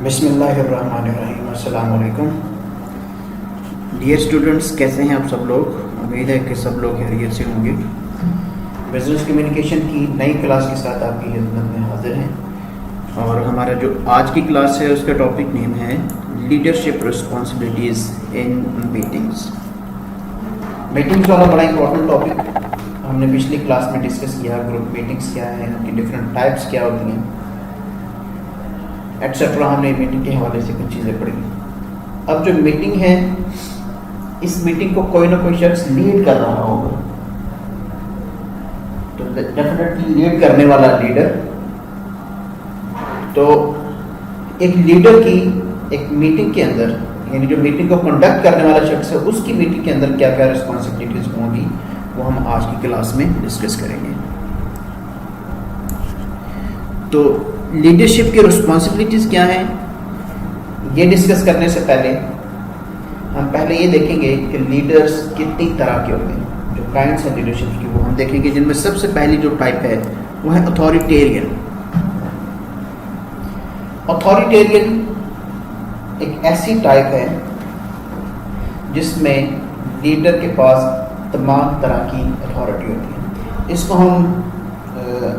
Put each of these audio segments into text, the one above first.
بسم اللہ الرحمن الرحیم. السلام علیکم ڈیئر اسٹوڈنٹس، کیسے ہیں آپ سب لوگ؟ امید ہے کہ سب لوگ خیریت سے ہوں گے. بزنس کمیونیکیشن کی نئی کلاس کے ساتھ آپ کی خدمت میں حاضر ہیں، اور ہمارا جو آج کی کلاس ہے اس کا ٹاپک نیم ہے لیڈرشپ رسپانسبلٹیز ان میٹنگس. میٹنگس والا بڑا امپورٹنٹ ٹاپک ہم نے پچھلی کلاس میں ڈسکس کیا. گروپ میٹنگس کیا ہیں، ان کی ڈفرینٹ ٹائپس کیا ہوتی ہیں ایٹسٹرا. ہم نے میٹنگ کے حوالے سے کچھ چیزیں پڑھی. اب جو میٹنگ ہے، اس میٹنگ کو کوئی نہ کوئی شخص لیڈ کر رہا ہوگا، تو ڈیفینیٹلی لیڈ کرنے والا لیڈر. تو ایک لیڈر کی ایک میٹنگ کے اندر، یعنی جو میٹنگ کو کنڈکٹ کرنے والا شخص ہے، اس کی میٹنگ کے اندر کیا کیا رسپانسبلٹیز ہوں گی، وہ ہم آج کی کلاس میں ڈسکس کریں گے. تو لیڈرشپ کی رسپانسبلٹیز کیا ہیں، یہ ڈسکس کرنے سے پہلے ہم پہلے یہ دیکھیں گے کہ لیڈرز کتنی طرح کے ہوتے ہیں. جو کائنڈس ہیں لیڈرشپ کی وہ ہم دیکھیں گے، جن میں سب سے پہلی جو ٹائپ ہے وہ ہے اتھارٹیرین. اتھارٹیرین ایک ایسی ٹائپ ہے جس میں لیڈر کے پاس تمام طرح کی اتھارٹی ہوتی ہے. اس کو ہم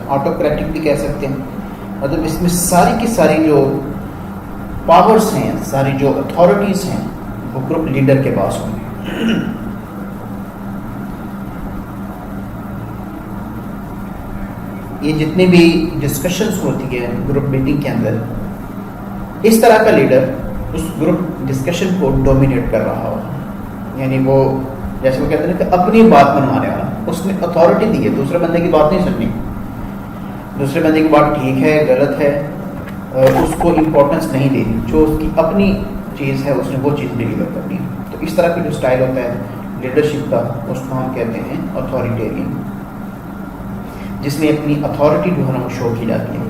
آٹوکریٹک بھی کہہ سکتے ہیں. مطلب اس میں ساری کی ساری جو پاورز ہیں، ساری جو اتھارٹیز ہیں، وہ گروپ لیڈر کے پاس ہوں گے. یہ جتنی بھی ڈسکشنز ہوتی ہے گروپ میٹنگ کے اندر، اس طرح کا لیڈر اس گروپ ڈسکشن کو ڈومینیٹ کر رہا ہو. یعنی وہ جیسے وہ کہتے ہیں کہ اپنی بات منوانے والا. اس نے اتھارٹی دی ہے، دوسرے بندے کی بات نہیں سننی. دوسرے بندے کی بات ٹھیک ہے غلط ہے، اس کو امپورٹنس نہیں دینی. جو اس کی اپنی چیز ہے اس نے وہ چیز ڈلیور کرنی ہے. تو اس طرح کا جو اسٹائل ہوتا ہے لیڈرشپ کا، اس کو ہم کہتے ہیں اتھارٹیرین، جس میں اپنی اتھارٹی جو ہے نا وہ شو کی جاتی ہے.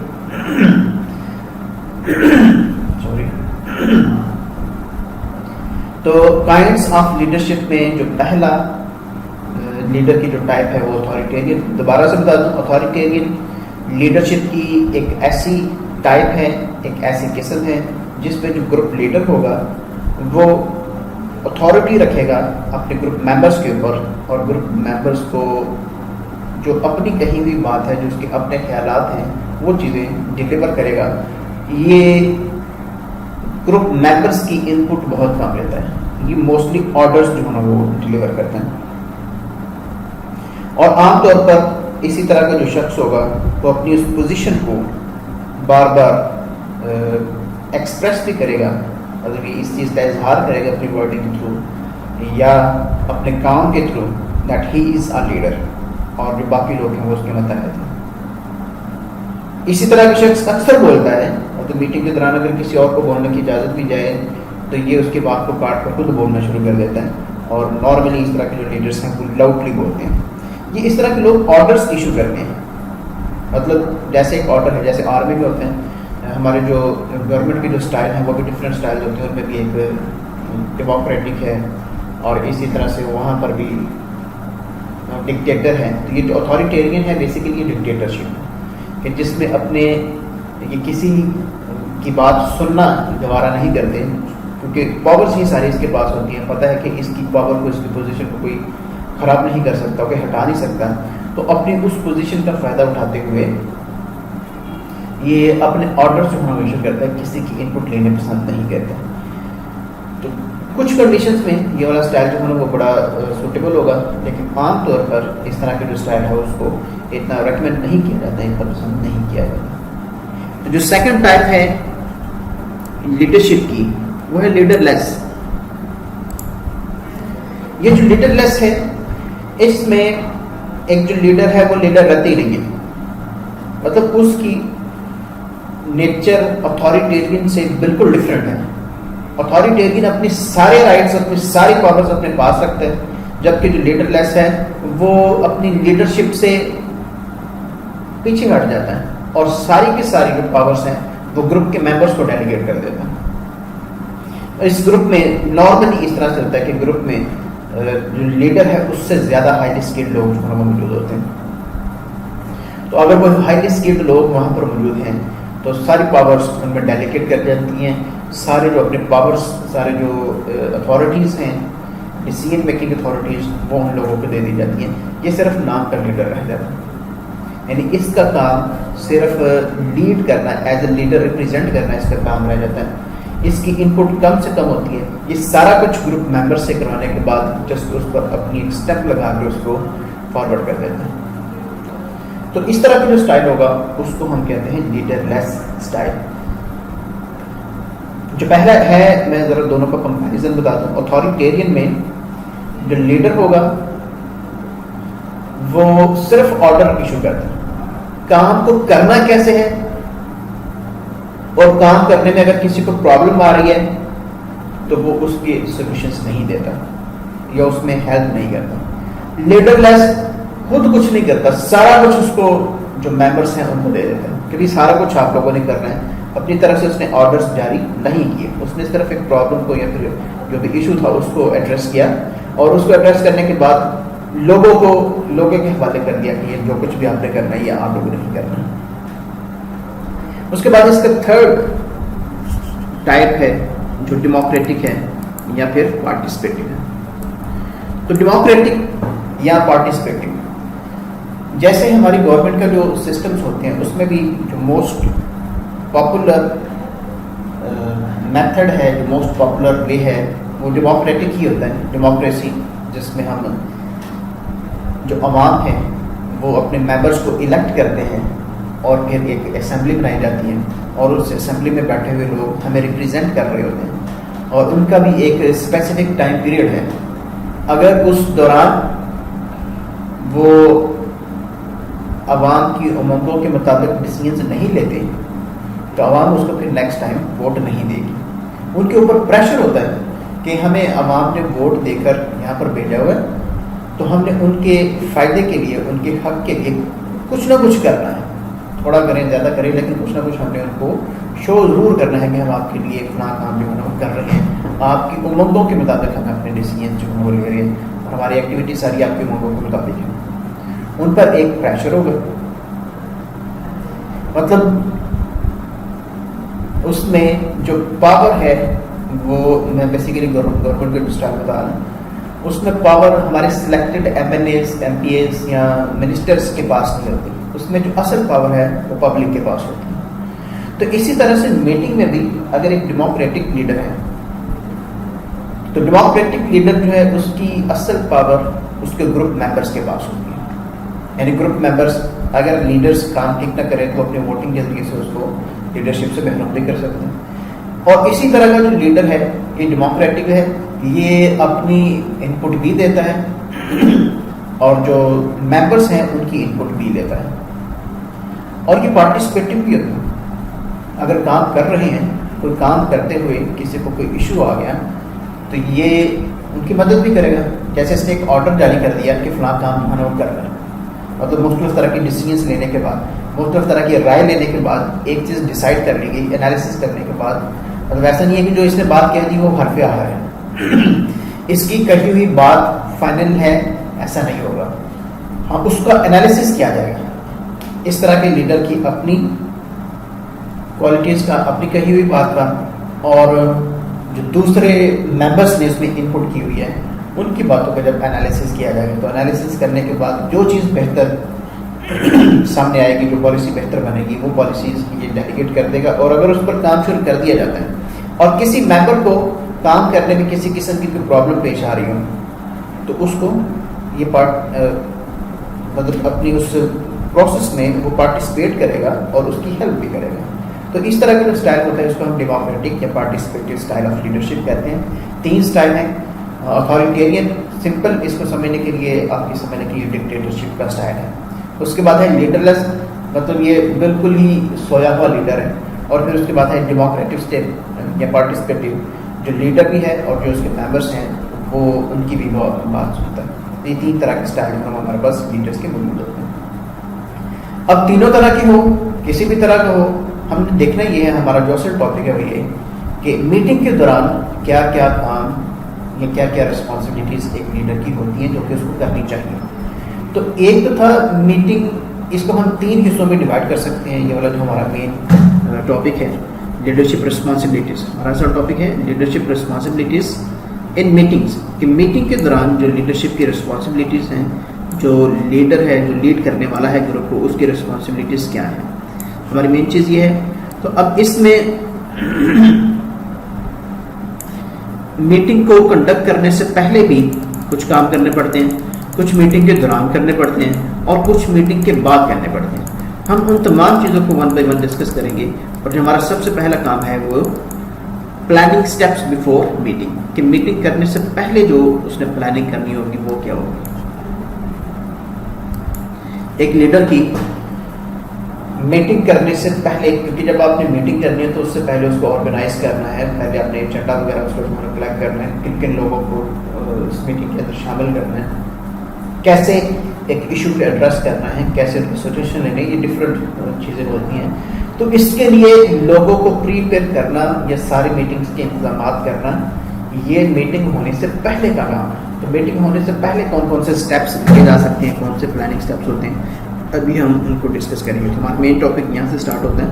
سوری. تو کائنڈس آف لیڈرشپ میں جو پہلا لیڈر کی جو ٹائپ ہے وہ اتھارٹیرین. دوبارہ سے بتا دوں، اتھارٹیرین لیڈرشپ کی ایک ایسی ٹائپ ہے، ایک ایسی قسم ہے جس میں جو گروپ لیڈر ہوگا وہ اتھارٹی رکھے گا اپنے گروپ ممبرس کے اوپر، اور گروپ ممبرس کو جو اپنی کہی ہوئی بات ہے، جو اس کے اپنے خیالات ہیں، وہ چیزیں ڈلیور کرے گا. یہ گروپ ممبرس کی ان پٹ بہت کم لیتا ہے. یہ موسٹلی آرڈرز جو ہے نا وہ ڈلیور کرتے ہیں. اور عام طور پر اسی طرح کا جو شخص ہوگا وہ اپنی اس پوزیشن کو بار بار ایکسپریس بھی کرے گا، مطلب کہ اس چیز کا اظہار کرے گا اپنی ورڈنگ کے تھرو یا اپنے کام کے through, that he is a leader, اور جو باقی لوگ ہیں وہ اس کے متحد ہیں. اسی طرح کا شخص اکثر بولتا ہے، تو میٹنگ کے دوران اگر کسی اور کو بولنے کی اجازت بھی جائے تو یہ اس کی بات کو کاٹ کر خود بولنا شروع کر دیتا ہے. اور نارملی اس طرح کے جو لیڈرس ہیں وہ لاؤڈلی بولتے ہیں. یہ اس طرح کے لوگ آرڈرس ایشو کرتے ہیں. مطلب جیسے ایک آرڈر ہے، جیسے آرمی میں ہوتے ہیں، ہمارے جو گورنمنٹ کے جو اسٹائل ہیں وہ بھی ڈفرینٹ اسٹائل ہوتے ہیں. ان میں بھی ایک ڈیموکریٹک ہے، اور اسی طرح سے وہاں پر بھی ڈکٹیٹر ہے. تو یہ جو اتھارٹیرین ہے بیسیکلی یہ ڈکٹیٹرشپ، کہ جس میں اپنے یہ کسی کی بات سننا گوارا نہیں کرتے، کیونکہ پاورز ہی ساری اس کے پاس ہوتی ہیں. پتہ ہے کہ اس کی پاور کو، اس کی پوزیشن کو کوئی خراب نہیں کر سکتا، کوئی ہٹا نہیں سکتا. تو اپنی اس پوزیشن کا فائدہ اٹھاتے ہوئے یہ اپنے آرڈر جو ہونا ایشو کرتا ہے، کسی کی ان پٹ لینے پسند نہیں کرتا. تو کچھ کنڈیشنز میں یہ والا اسٹائل جو ہے وہ بڑا سوٹیبل ہوگا، لیکن عام طور پر اس طرح کے جو اسٹائل ہے اس کو اتنا ریکمینڈ نہیں کیا جاتا، اتنا پسند نہیں کیا جاتا. تو جو سیکنڈ ٹائپ ہے لیڈرشپ کی وہ ہے لیڈر لیس. یہ جو لیڈر لیس ہے، اس میں ایک جو لیڈر ہے وہ لیڈر رہتی نہیں ہے. مطلب اس کی نیچر اتھارٹیرین سے بالکل ڈفرینٹ ہے. اتھارٹیرین اپنی سارے رائٹس، اپنی ساری پاورز اپنے پاس رکھتے ہیں، جبکہ جو لیڈر لیس ہے وہ اپنی لیڈرشپ سے پیچھے ہٹ جاتا ہے، اور ساری کی ساری جو پاورز ہیں وہ گروپ کے ممبرس کو ڈیلیگیٹ کر دیتا ہے. اس گروپ میں نارملی اس طرح سے ہوتا ہے کہ گروپ میں جو لیڈر ہے اس سے زیادہ ہائیلی اسکلڈ لوگ جو موجود ہوتے ہیں. تو اگر وہ ہائیلی اسکلڈ لوگ وہاں پر موجود ہیں تو ساری پاورز ان میں ڈیلیگیٹ کر جاتی ہیں. سارے جو اپنے پاورز، سارے جو اتھارٹیز ہیں، ڈیسیژن میکنگ اتھارٹیز، وہ ان لوگوں کو دے دی جاتی ہیں. یہ صرف نام کا لیڈر رہ جاتا ہے. یعنی اس کا کام صرف لیڈ کرنا، ایز اے لیڈر ریپرزینٹ کرنا اس کا کام رہ جاتا ہے. اس کی ان پٹ کم سے کم ہوتی ہے. یہ سارا کچھ گروپ ممبر سے کروانے کے بعد جسٹ اس پر اپنی ایک اسٹیپ لگا کے اس کو فارورڈ کر دیتے ہیں. تو اس طرح کا جو اسٹائل ہوگا اس کو ہم کہتے ہیں لیڈر لیس اسٹائل. جو پہلا ہے، میں ذرا دونوں کا کمپیریزن بتاتا ہوں. اتھارٹیرین میں جو لیڈر ہوگا وہ صرف آرڈر ایشو کرتا ہے. کام کو کرنا کیسے ہے اور کام کرنے میں اگر کسی کو پرابلم آ رہی ہے تو وہ اس کے سولوشنز نہیں دیتا یا اس میں ہیلپ نہیں کرتا. لیڈر لیس خود کچھ نہیں کرتا، سارا کچھ اس کو جو ممبرس ہیں ان کو دے دیتا ہے، کیونکہ سارا کچھ آپ لوگوں نے کرنا ہے. اپنی طرف سے اس نے آرڈرز جاری نہیں کیے، اس نے صرف ایک پرابلم کو یا پھر جو بھی ایشو تھا اس کو ایڈریس کیا، اور اس کو ایڈریس کرنے کے بعد لوگوں کے حوالے کر دیا کہ یہ جو کچھ بھی آپ نے کرنا ہے یہ آپ لوگوں نے نہیں کرنا. اس کے بعد اس کا تھرڈ ٹائپ ہے جو ڈیموکریٹک ہے یا پھر پارٹیسپیٹو ہے. تو ڈیموکریٹک یا پارٹیسپیٹو، جیسے ہماری گورنمنٹ کا جو سسٹمز ہوتے ہیں اس میں بھی جو موسٹ پاپولر میتھڈ ہے، جو موسٹ پاپولر وے ہے وہ ڈیموکریٹک ہی ہوتا ہے. ڈیموکریسی جس میں ہم جو عوام ہیں وہ اپنے ممبرس کو الیکٹ کرتے ہیں اور پھر ایک اسمبلی بنائی جاتی ہے اور اس اسمبلی میں بیٹھے ہوئے لوگ ہمیں ریپرزینٹ کر رہے ہوتے ہیں اور ان کا بھی ایک اسپیسیفک ٹائم پیریڈ ہے. اگر اس دوران وہ عوام کی امنگوں کے مطابق ڈیسیژنز نہیں لیتے تو عوام اس کو پھر نیکسٹ ٹائم ووٹ نہیں دے گی. ان کے اوپر پریشر ہوتا ہے کہ ہمیں عوام نے ووٹ دے کر یہاں پر بھیجا ہوا ہے تو ہم نے ان کے فائدے کے لیے، ان کے حق کے لیے کچھ نہ کچھ کرنا ہے. تھوڑا کریں زیادہ کریں لیکن کچھ نہ کچھ ہم نے ان کو شو ضرور کرنا ہے کہ ہم آپ کے لیے فلاں کام جو ہے کر رہے ہیں. آپ کی امنگوں کے مطابق ہم اپنے ڈیسیژن جو ہے وہ لے رہے ہیں اور ہماری ایکٹیویٹی ساری آپ کی امنگوں کے مطابق ہے. ان پر ایک پریشر ہوگا، مطلب اس میں جو پاور ہے وہ، میں بیسیکلی گورنمنٹ کا اسٹائل بتا رہا ہوں، اس میں پاور ہمارے selected MLAs, MPs یا منسٹرز کے پاس نہیں ہوتی. اس میں جو اصل پاور ہے وہ پبلک کے پاس ہوتی ہے. تو اسی طرح سے میٹنگ میں بھی اگر ایک ڈیموکریٹک لیڈر ہے تو ڈیموکریٹک لیڈر جو ہے اس کی اصل پاور اس کے گروپ ممبرس کے پاس ہوتی ہے. یعنی گروپ ممبرس اگر لیڈرز کام ٹھیک نہ کریں تو اپنے ووٹنگ کے ذریعے سے اس کو لیڈرشپ سے محروم بھی کر سکتے ہیں. اور اسی طرح کا جو لیڈر ہے یہ ڈیموکریٹک ہے، یہ اپنی ان پٹ بھی دیتا ہے اور جو ممبرس ہیں ان کی ان پٹ بھی لیتا ہے. اور یہ پارٹیسپیٹو بھی ہوتا ہے. اگر کام کر رہے ہیں، کوئی کام کرتے ہوئے کسی کو کوئی ایشو آ گیا تو یہ ان کی مدد بھی کرے گا. جیسے اس نے ایک آرڈر جاری کر دیا کہ فلاں کام ہم کر رہے ہیں، مطلب مختلف طرح کی ڈیسیژنس لینے کے بعد، مختلف طرح کی رائے لینے کے بعد ایک چیز ڈیسائیڈ کر لی گئی، انالیسس کرنے کے بعد. مطلب ایسا نہیں ہے کہ جو اس نے بات کہہ دی وہ حرف آخر ہے، اس کی کہی ہوئی بات فائنل ہے، ایسا نہیں ہوگا. ہاں، اس کا انالیسس کیا جائے گا. اس طرح کے لیڈر کی اپنی کوالٹیز کا، اپنی کہی ہوئی بات کا، اور جو دوسرے ممبرس نے اس میں ان پٹ کی ہوئی ہے ان کی باتوں کا جب انالیسس کیا جائے گا تو انالیسس کرنے کے بعد جو چیز بہتر سامنے آئے گی، جو پالیسی بہتر بنے گی، وہ پالیسیز یہ ڈیلیگیٹ کر دے گا. اور اگر اس پر کام شروع کر دیا جاتا ہے اور کسی ممبر کو کام کرنے میں کسی قسم کی کوئی پرابلم پیش آ رہی ہو تو اس کو یہ مطلب اپنی اس پروسیس میں وہ پارٹیسپیٹ کرے گا اور اس کی ہیلپ بھی کرے گا. تو اس طرح کا جو اسٹائل ہوتا ہے اس کو ہم ڈیموکریٹک یا پارٹیسپیٹو اسٹائل آف لیڈرشپ کہتے ہیں. 3 اسٹائل ہیں. اتھارٹیرین سمپل، اس کو سمجھنے کے لیے آپ کی سمجھنے کے لیے ڈکٹیٹرشپ کا اسٹائل ہے. اس کے بعد ہے لیڈر لیس، مطلب یہ بالکل ہی سویا ہوا لیڈر ہے. اور پھر اس کے بعد ہے ڈیموکریٹک اسٹائل یا پارٹیسپیٹو، جو لیڈر بھی ہے اور جو اس کے ممبرس ہیں وہ ان کی بھی بات سنتا ہے. یہ 3 طرح کے اسٹائل ہمارے پاس لیڈرس کے موجود ہوتے ہیں. اب تینوں طرح کی ہو، کسی بھی طرح کا ہو، ہم نے دیکھنا یہ ہے، ہمارا جو اصل ٹاپک ہے وہ یہ کہ میٹنگ کے دوران کیا کیا کام یا کیا کیا رسپانسبلٹیز ایک لیڈر کی ہوتی ہیں جو کہ اس کو کرنی چاہیے. تو ایک تو تھا میٹنگ، اس کو ہم 3 حصوں میں ڈیوائڈ کر سکتے ہیں. یہ والا جو ہمارا مین ٹاپک ہے لیڈرشپ رسپانسبلٹیز. ہمارا سا ٹاپک ہے لیڈرشپ رسپانسبلٹیز ان میٹنگس, کہ میٹنگ کے دوران جو لیڈرشپ کی رسپانسبلٹیز ہیں, جو لیڈر ہے, جو لیڈ کرنے والا ہے گروپ کو, اس کی رسپانسبلٹیز کیا ہیں. ہماری مین چیز یہ ہے. تو اب اس میں میٹنگ کو کنڈکٹ کرنے سے پہلے بھی کچھ کام کرنے پڑتے ہیں, کچھ میٹنگ کے دوران کرنے پڑتے ہیں, اور کچھ میٹنگ کے بعد کرنے پڑتے ہیں. ہم ان تمام چیزوں کو ون بائی ون ڈسکس کریں گے. اور جو ہمارا سب سے پہلا کام ہے وہ پلاننگ سٹیپس بیفور میٹنگ, کہ میٹنگ کرنے سے پہلے جو اس نے پلاننگ کرنی ہوگی وہ کیا ہوگی. ایک لیڈر کی میٹنگ کرنے سے پہلے, کیونکہ جب آپ نے میٹنگ کرنی ہے تو اس سے پہلے اس کو آرگنائز کرنا ہے, پہلے آپ نے ایجنڈا وغیرہ اس کو کلیکٹ کرنا ہے, کن کن لوگوں کو اس میٹنگ کے اندر شامل کرنا ہے, کیسے ایک ایشو پہ ایڈریس کرنا ہے, کیسے ان کی سجیشن لینے, یہ ڈفرینٹ چیزیں ہوتی ہیں. تو اس کے لیے لوگوں کو پریپیئر کرنا, یہ ساری میٹنگز کے انتظامات کرنا, یہ میٹنگ ہونے سے پہلے کا کام ہے. تو میٹنگ ہونے سے پہلے کون کون سے اسٹیپس لیے جا سکتے ہیں, کون سے پلاننگ اسٹیپس ہوتے ہیں, ابھی ہم ان کو ڈسکس کریں گے. تو ہمارا مین ٹاپک یہاں سے اسٹارٹ ہوتا ہے,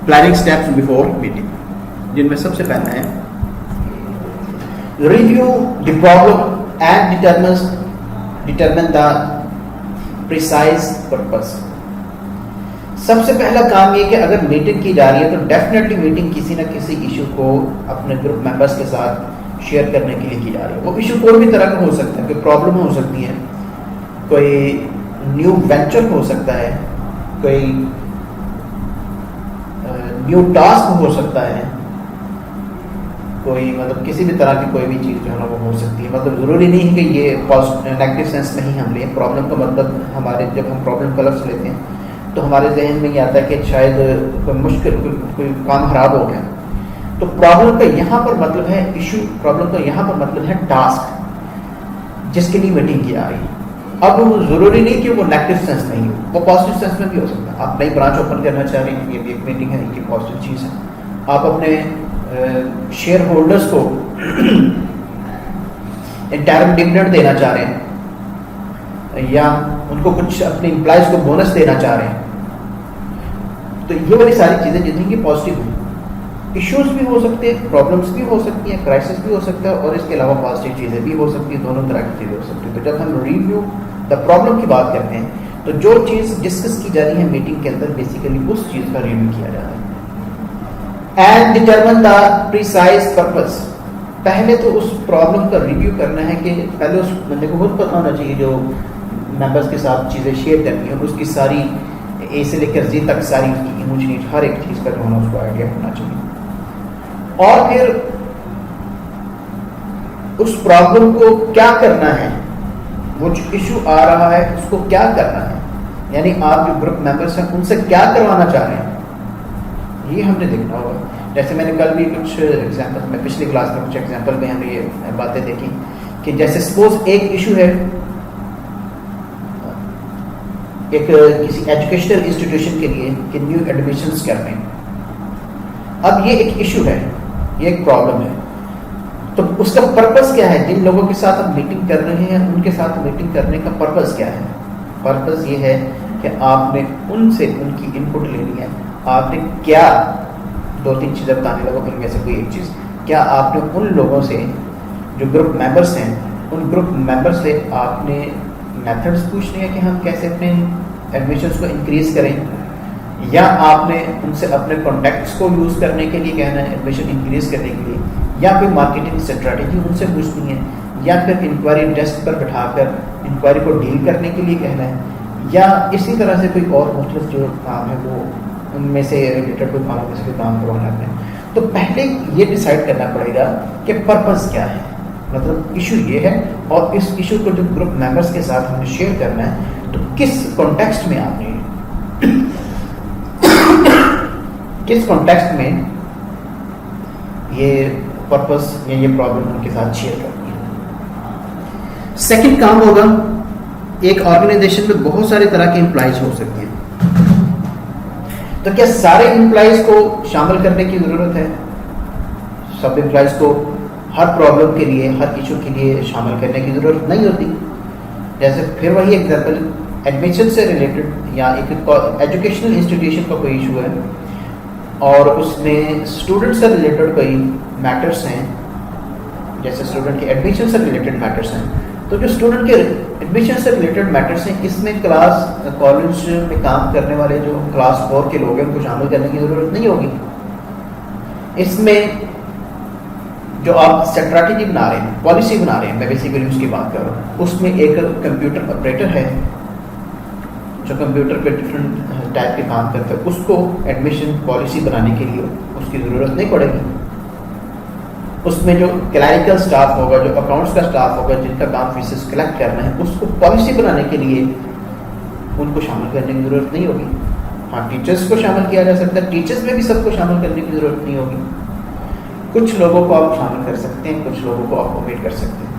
پلاننگ اسٹیپس بیفور میٹنگ, جن میں سب سے پہلا ہے review the problem and determine the precise purpose. سب سے پہلا کام یہ کہ اگر میٹنگ کی جا رہی ہے تو ڈیفینیٹلی میٹنگ کسی نہ کسی ایشو کو اپنے گروپ ممبرس کے ساتھ شیئر کرنے کے لیے کی جا رہی ہے. وہ ایشو کوئی بھی طرح کا ہو سکتا ہے, کوئی پرابلم ہو سکتی ہے, کوئی نیو وینچر ہو سکتا ہے, کوئی نیو ٹاسک ہو سکتا ہے, کوئی مطلب کسی بھی طرح کی کوئی بھی چیز جو ہے نا وہ ہو سکتی ہے. مطلب ضروری نہیں ہے کہ یہ نیگیٹو سینس نہیں ہم لیں. پرابلم کا مطلب ہمارے جب ہم پرابلم کا لفظ لیتے ہیں تو ہمارے ذہن میں یہ آتا ہے کہ شاید کوئی مشکل کوئی کام خراب ہو گیا. تو پرابلم کا یہاں پر مطلب ہے ایشو, پرابلم کا یہاں پر مطلب ہے ٹاسک جس کے لیے میٹنگ کی آ رہی ہے. اب وہ ضروری نہیں کہ وہ نیگیٹو سینس نہیں ہو, وہ پازیٹیو سینس میں بھی ہو سکتا ہے. آپ نئی برانچ اوپن کرنا چاہ رہے ہیں, یہ بھی ایک میٹنگ ہے, یہ پازیٹیو چیز ہے. آپ اپنے شیئر ہولڈرز کو انٹرم ڈویڈنڈ دینا چاہ رہے ہیں, یا ان کو کچھ اپنے امپلائیز کو بونس دینا چاہ رہے ہیں, تو یہ والی ساری چیزیں جتنی کہ پازیٹیو ہیں. ایشوز بھی ہو سکتے ہیں, پرابلمس بھی ہو سکتی ہیں, کرائسس بھی ہو سکتا ہے, اور اس کے علاوہ پازیٹیو چیزیں بھی ہو سکتی ہیں. دونوں طرح کی چیزیں ہو سکتی ہیں. تو جب ہم ریویو دا پرابلم کی بات کرتے ہیں تو جو چیز ڈسکس کی جا رہی ہے میٹنگ کے اندر, بیسیکلی اس چیز کا ریویو کیا جا رہا ہے. And determine the precise purpose. پہلے تو اس پرابلم کا ریویو کرنا ہے کہ پہلے اس بندے کو خود پتہ ہونا چاہیے جو ممبرس کے ساتھ چیزیں شیئر کرنی ہے, اس کی ساری اے سے لے کر زی تک ساری اس کی اونچ نیچ ہر ایک چیز کا جو ہونا اس کو آئیڈیا ہونا چاہیے. اور پھر اس پرابلم کو کیا کرنا ہے, وہ جو ایشو آ رہا ہے اس کو کیا کرنا ہے, یعنی آپ جو گروپ ممبرس ہیں ان سے کیا کروانا چاہ رہے ہیں, یہ ہم نے دیکھنا ہوگا. جیسے میں نے کل بھی کچھ ایگزامپل, میں پچھلی کلاس میں کچھ ایگزامپل میں ہم نے یہ باتیں دیکھی کہ جیسے سپوز ایک ایشو ہے ایک کسی ایجوکیشنل انسٹیٹیوشن کے لیے کہ نیو ایڈمیشنس کرنے. اب یہ ایک ایشو ہے, یہ ایک پرابلم ہے, تو اس کا پرپز کیا ہے, جن لوگوں کے ساتھ ہم میٹنگ کر رہے ہیں ان کے ساتھ میٹنگ کرنے کا پرپز کیا ہے. پرپز یہ ہے کہ آپ نے ان سے ان کی ان پٹ لینی ہے. آپ نے کیا, دو تین چیزیں بتانے لگوں ان میں سے کوئی ایک چیز, کیا آپ نے ان لوگوں سے جو گروپ ممبرس ہیں ان گروپ ممبر سے آپ نے میتھڈس پوچھنے ہیں کہ ہم کیسے اپنے ایڈمیشنس کو انکریز کریں, یا آپ نے ان سے اپنے کانٹیکٹس کو یوز کرنے کے لیے کہنا ہے ایڈمیشن انکریز کرنے کے لیے, یا کوئی مارکیٹنگ اسٹریٹجی ان سے پوچھنی ہے, یا پھر انکوائری ڈیسک پر بٹھا کر انکوائری کو ڈیل کرنے کے لیے کہنا ہے, یا اسی طرح سے کوئی اور مختلف جو کام ہے وہ ان میں سے ریلیٹڈ کوئی کاموں میں سے کوئی کام کروانا ہے. تو پہلے یہ ڈیسائیڈ کرنا پڑے گا کہ پرپز کیا ہے, مطلب ایشو یہ ہے, اور اس ایشو کو جو گروپ ممبرس کے ساتھ ہم نے شیئر کرنا ہے تو کس کانٹیکسٹ میں آپ نے کس کانٹیکسٹ میں یہ پرپز یا یہ پرابلم ان کے ساتھ شیئر کرنی ہے. سیکنڈ کام ہوگا, ایک آرگنائزیشن میں بہت سارے طرح کے امپلائیز ہو سکتے ہیں, تو کیا سارے امپلائیز کو شامل کرنے کی ضرورت ہے؟ سب امپلائیز کو ہر پرابلم کے لیے, ہر ایشو کے لیے شامل کرنے کی ضرورت نہیں ہوتی. جیسے پھر وہی ایگزامپل ایڈمیشن سے ریلیٹڈ یا ایک ایجوکیشنل انسٹیٹیوشن کا کوئی ایشو ہے اور اس میں اسٹوڈنٹ سے ریلیٹڈ کوئی میٹرس ہیں، جیسے اسٹوڈنٹ کے ایڈمیشن سے ریلیٹڈ میٹرس ہیں، تو جو اسٹوڈنٹ کے ایڈمیشن سے ریلیٹڈ میٹرس ہیں اس میں کالج میں کام کرنے والے جو کلاس 4 کے لوگ ہیں ان کو شامل کرنے کی ضرورت نہیں ہوگی۔ اس میں جو آپ اسٹریٹجی بنا رہے ہیں، پالیسی بنا رہے ہیں، میں بیسیکلی اس کی بات کر رہا ہوں، اس میں ایک کمپیوٹر آپریٹر ہے جو کمپیوٹر پہ ڈفرینٹ ٹائپ کے کام کرتا ہے، اس کو ایڈمیشن پالیسی بنانے کے لیے اس کی ضرورت نہیں پڑے گی۔ اس میں جو کلریکل سٹاف ہوگا، جو اکاؤنٹس کا سٹاف ہوگا، جن کا کام فیسز کلیکٹ کرنا ہے، اس کو پالیسی بنانے کے لیے ان کو شامل کرنے کی ضرورت نہیں ہوگی۔ ہاں، ٹیچرس کو شامل کیا جا سکتا ہے، ٹیچرس میں بھی سب کو شامل کرنے کی ضرورت نہیں ہوگی، کچھ لوگوں کو آپ شامل کر سکتے ہیں، کچھ لوگوں کو آپ اومیٹ کر سکتے ہیں۔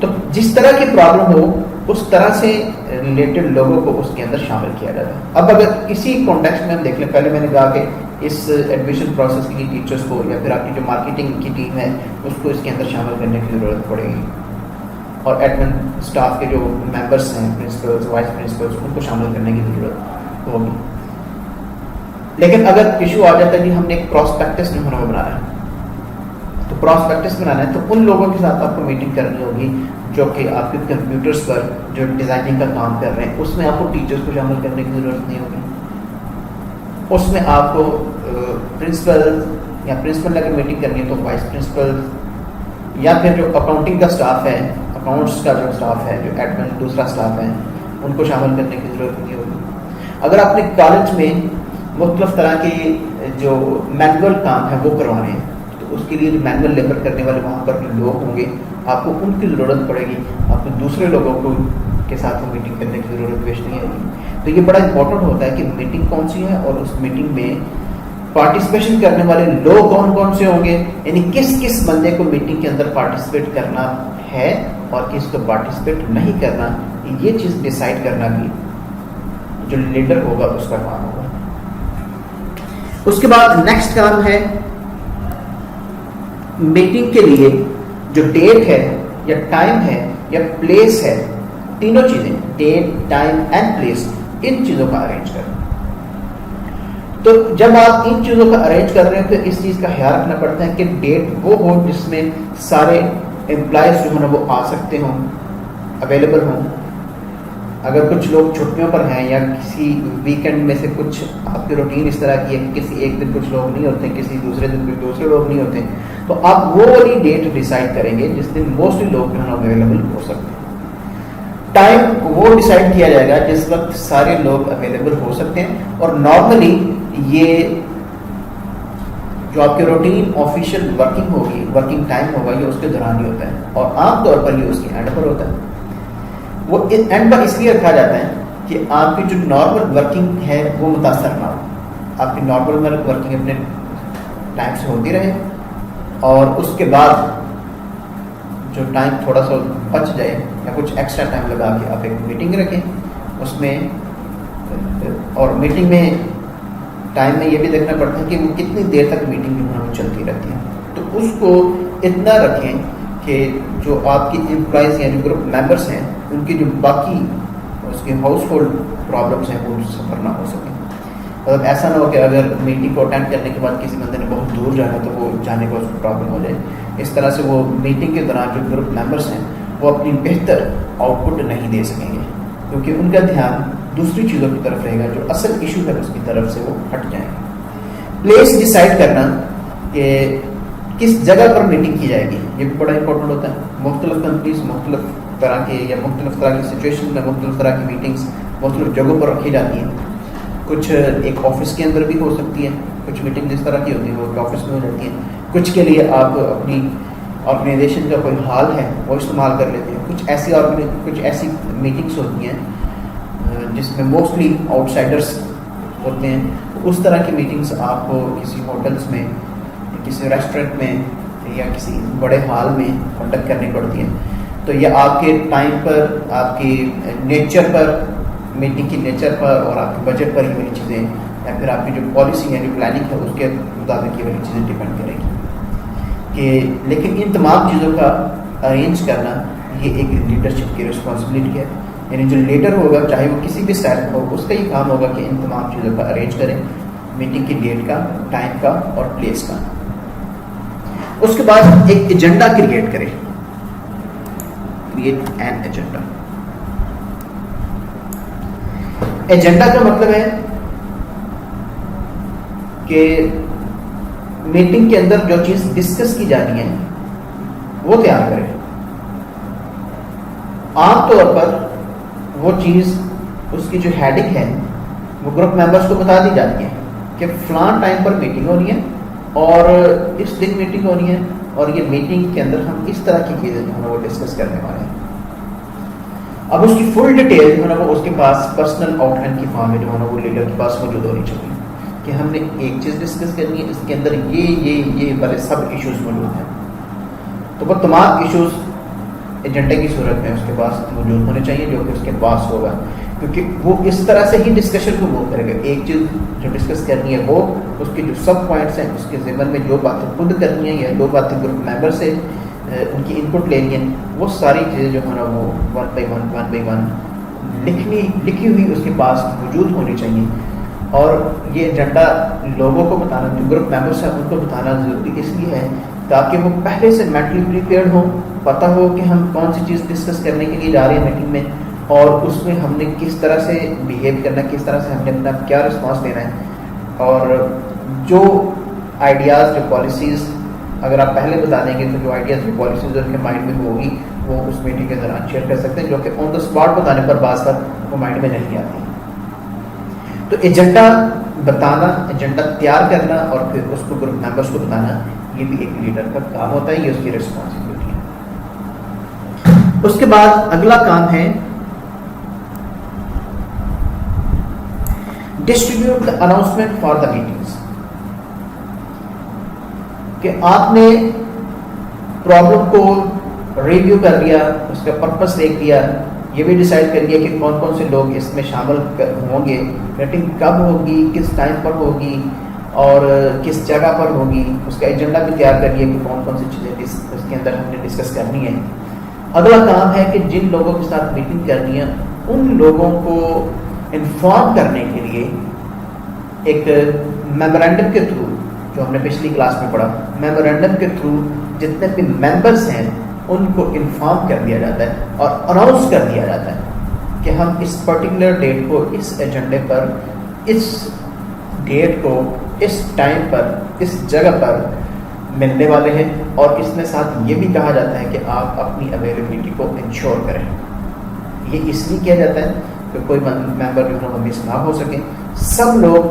تو جس طرح کی پرابلم ہو اس طرح سے ریلیٹڈ لوگوں کو اس کے اندر شامل کیا جاتا ہے۔ اب اگر اسی کانٹیکسٹ میں ہم دیکھ لیں، پہلے میں نے کہا کہ اس ایڈمیشن پروسیس کی ٹیچرس کو یا پھر آپ کی جو مارکیٹنگ کی ٹیم ہے اس کو اس کے اندر شامل کرنے کی ضرورت پڑے گی، اور ایڈمن اسٹاف کے جو ممبرس ہیں، پرنسپلس، وائس پرنسپلس، ان کو شامل کرنے کی ضرورت ہوگی۔ لیکن اگر ایشو آ جاتا ہے کہ ہم نے ایک پراسپیکٹس جو ہمیں بنانا ہے، تو پراسپیکٹس بنانا ہے تو ان لوگوں کے ساتھ آپ کو میٹنگ کرنی ہوگی جو کہ آپ کے کمپیوٹرز پر جو ڈیزائننگ کا کام کر رہے ہیں، اس میں آپ کو ٹیچرز کو شامل کرنے کی ضرورت نہیں ہوگی۔ اس میں آپ کو پرنسپل یا پرنسپل اگر میٹنگ کرنی ہے تو وائس پرنسپل یا پھر جو اکاؤنٹنگ کا سٹاف ہے، اکاؤنٹس کا جو سٹاف ہے، جو ایڈمن دوسرا سٹاف ہے، ان کو شامل کرنے کی ضرورت نہیں ہوگی۔ اگر آپ نے کالج میں مختلف طرح کے جو مینول کام ہے وہ کروانے ہیں تو اس کے لیے جو مینول لیبر کرنے والے وہاں پر جو لوگ ہوں گے آپ کو ان کی ضرورت پڑے گی، آپ کو دوسرے لوگوں کو کے ساتھ میٹنگ کرنے کی ضرورت پیش نہیں ہوگی۔ تو یہ بڑا امپورٹنٹ ہوتا ہے کہ میٹنگ کون سی ہے اور اس میٹنگ میں پارٹیسپیشن کرنے والے لوگ کون کون سے ہوں گے، یعنی کس کس بندے کو میٹنگ کے اندر پارٹیسپیٹ کرنا ہے اور کس کو پارٹیسپیٹ نہیں کرنا، یہ چیز ڈیسائیڈ کرنا بھی جو لیڈر ہوگا اس کا کام ہوگا۔ اس کے بعد نیکسٹ کام ہے میٹنگ کے لیے جو ڈیٹ ہے یا ٹائم ہے یا پلیس ہے، تینوں چیزیں ڈیٹ، ٹائم اینڈ پلیس، ان چیزوں کا ارینج کرنا۔ تو جب آپ ان چیزوں کا ارینج کر رہے ہیں تو اس چیز کا خیال رکھنا پڑتا ہے کہ ڈیٹ وہ ہو جس میں سارے امپلائز جو ہیں وہ آ سکتے ہوں، اویلیبل ہوں۔ اگر کچھ لوگ چھٹیوں پر ہیں یا کسی ویکینڈ میں سے کچھ آپ کی روٹین اس طرح کی ہے کہ کسی ایک دن کچھ لوگ نہیں ہوتے، کسی دوسرے دن کچھ دوسرے لوگ نہیں ہوتے، تو آپ وہ والی ڈیٹ ڈیسائیڈ کریں گے جس دن موسٹلی لوگ جو ہیں اویلیبل ہو سکتے ہیں۔ ٹائم وہ ڈیسائیڈ کیا جائے گا جس وقت سارے لوگ اویلیبل ہو سکتے ہیں، اور نارملی یہ جو آپ کی روٹین آفیشیل ورکنگ ہوگی، ورکنگ ٹائم ہوگا، یہ اس کے دوران ہی ہوتا ہے، اور عام طور پر یہ اس کے اینڈ پر ہوتا ہے۔ وہ اینڈ پر اس لیے رکھا جاتا ہے کہ آپ کی جو نارمل ورکنگ ہے وہ متاثر نہ ہو، آپ کی نارمل ورکنگ اپنے ٹائم سے ہوتی رہے، اور اس کے بعد جو ٹائم تھوڑا سا بچ جائے یا کچھ ایکسٹرا ٹائم لگا کے آپ ایک میٹنگ رکھیں اس میں، اور میٹنگ میں ٹائم میں یہ بھی دیکھنا پڑتا ہے کہ وہ کتنی دیر تک میٹنگ جو ہے وہ چلتی رہتی ہے، تو اس کو اتنا رکھیں کہ جو آپ کی امپلائز یا جو گروپ ممبرس ہیں ان کی جو باقی اس کے ہاؤس ہولڈ پرابلمس ہیں وہ سفر نہ ہو سکیں۔ مطلب ایسا نہ ہو کہ اگر میٹنگ کو اٹینڈ کرنے کے بعد کسی بندے نے بہت دور جانا تو وہ جانے کا اس کو پرابلم ہو جائے، اس طرح سے وہ میٹنگ کے دوران جو گروپ ممبرس ہیں وہ اپنی بہتر آؤٹ پٹ نہیں دے سکیں گے، کیونکہ ان کا دھیان دوسری چیزوں کی طرف رہے گا، جو اصل ایشو ہے اس کی طرف سے وہ ہٹ جائیں گے۔ پلیس ڈیسائیڈ کرنا کہ کس جگہ پر میٹنگ کی جائے گی، یہ بھی بڑا امپورٹنٹ ہوتا ہے۔ مختلف کنٹریز مختلف طرح کے یا مختلف طرح کی سچویشن میں مختلف طرح کی میٹنگز مختلف جگہوں پر رکھی جاتی ہیں، کچھ ایک آفس کے اندر بھی ہو سکتی ہے، کچھ میٹنگ جس طرح کی ہوتی ہے وہ ایک آفس میں ہو جاتی ہیں، کچھ کے لیے آپ اپنی آرگنائزیشن کا کوئی ہال ہے وہ استعمال کر لیتے ہیں، کچھ ایسی میٹنگس ہوتی ہیں جس میں موسٹلی آؤٹ سائڈرس ہوتے ہیں، اس طرح کی میٹنگس آپ کو کسی ہوٹلس میں، کسی ریسٹورینٹ میں یا کسی بڑے ہال میں کنڈکٹ کرنی پڑتی ہیں۔ تو یہ آپ کے ٹائم پر، آپ کی نیچر پر، میٹنگ کی نیچر پر اور آپ کے بجٹ پر یہ والی چیزیں، یا پھر آپ کی جو پالیسی یعنی پلاننگ ہے اس کے مطابق یہ والی چیزیں ڈپینڈ کریں گی کہ، لیکن ان تمام چیزوں کا ارینج کرنا یہ ایک لیڈرشپ کی رسپانسبلٹی ہے یعنی جو لیڈر ہوگا چاہے وہ کسی بھی اسٹائل کا ہو، اس کا یہ کام ہوگا کہ ان تمام چیزوں کا ارینج کریں، میٹنگ کی ڈیٹ کا، ٹائم کا اور پلیس کا. اس کے بعد ایک ایجنڈا کریٹ کریں، کریٹ این ایجنڈا. ایجنڈا کا مطلب ہے کہ میٹنگ کے اندر جو چیز ڈسکس کی جانی ہے وہ تیار کریں. عام طور پر وہ چیز، اس کی جو ہیڈنگ ہے وہ گروپ ممبرس کو بتا دی جاتی ہے کہ فلاں ٹائم پر میٹنگ ہونی ہے اور اس دن میٹنگ ہونی ہے، اور یہ میٹنگ کے اندر ہم اس طرح کی چیزیں جو ہے وہ ڈسکس کرنے والے ہیں. اب اس کی فل ڈیٹیل جو ہے وہ اس کے پاس پرسنل آؤٹ لائن کی فارم میں جو ہے وہ لیڈر کے پاس موجود ہونی چاہیے کہ ہم نے ایک چیز ڈسکس کرنی ہے، اس کے اندر یہ والے سب ایشوز موجود ہیں. تو وہ تمام ایشوز ایجنڈے کی صورت میں اس کے پاس موجود ہونے چاہیے جو کہ اس کے پاس ہوگا، کیونکہ وہ اس طرح سے ہی ڈسکشن کو موو کرے گا. ایک چیز جو ڈسکس کرنی ہے وہ اس کے جو سب پوائنٹس ہیں، اس کے ذمن میں جو باتیں خود کرنی ہیں یا جو باتیں گروپ ممبر سے ان کی ان پٹ لینی ہے، وہ ساری چیزیں جو ہے نا وہ ون بائی ون لکھی ہوئی اس کے پاس موجود ہونی چاہیے. اور یہ ایجنڈا لوگوں کو بتانا، جو گروپ ممبرس ہیں ان کو بتانا ضروری اس لیے ہے تاکہ وہ پہلے سے مینٹلی پریپیئرڈ ہوں، پتہ ہو کہ ہم کون سی چیز ڈسکس کرنے کے لیے جا رہے ہیں میٹنگ میں، اور اس میں ہم نے کس طرح سے بیہیو کرنا ہے، کس طرح سے ہم نے اپنا کیا رسپانس دینا ہے. اور جو آئیڈیاز، جو پالیسیز اگر آپ پہلے بتا دیں گے تو جو آئیڈیاز، جو پالیسیز ان کے مائنڈ میں ہوگی وہ اس میٹنگ کے دوران شیئر کر سکتے ہیں، جو کہ آن دا اسپاٹ بتانے پر بعض پر وہ مائنڈ میں نہیں آتی. تو ایجنڈا بتانا، ایجنڈا تیار کرنا اور پھر اس کو گروپ ممبرس کو بتانا، یہ بھی ایک لیڈر کا کام ہوتا ہے، یہ اس کی ریسپانسبلٹی ہے. اس کے بعد اگلا کام ہے distribute the announcement for the meetings. کہ آپ نے پرابلم کو ریویو کر لیا، اس کا پرپس دیکھ لیا، یہ بھی ڈیسائیڈ کر لیا کہ کون کون سے لوگ اس میں شامل ہوں گے، میٹنگ کب ہوگی، کس ٹائم پر ہوگی اور کس جگہ پر ہوگی. اس کا ایجنڈا بھی تیار کر لیا کہ کون کون سی چیزیں اس کے اندر ہم نے ڈسکس کرنی ہے. اگلا کام ہے کہ جن لوگوں کے ساتھ میٹنگ کرنی ہے ان لوگوں کو انفارم کرنے کے لیے ایک میمورینڈم کے تھرو، جو ہم نے پچھلی کلاس میں پڑھا، میمورینڈم کے تھرو جتنے بھی ممبرس ہیں ان کو انفارم کر دیا جاتا ہے اور اناؤنس کر دیا جاتا ہے کہ ہم اس پرٹیکولر ڈیٹ کو، اس ایجنڈے پر، اس ڈیٹ کو، اس ٹائم پر، اس جگہ پر ملنے والے ہیں. اور اس میں ساتھ یہ بھی کہا جاتا ہے کہ آپ اپنی اویلیبلٹی کو انشور کریں. یہ اس لیے کیا جاتا ہے کہ کوئی ممبر جو ہے مس نہ ہو سکے، سب لوگ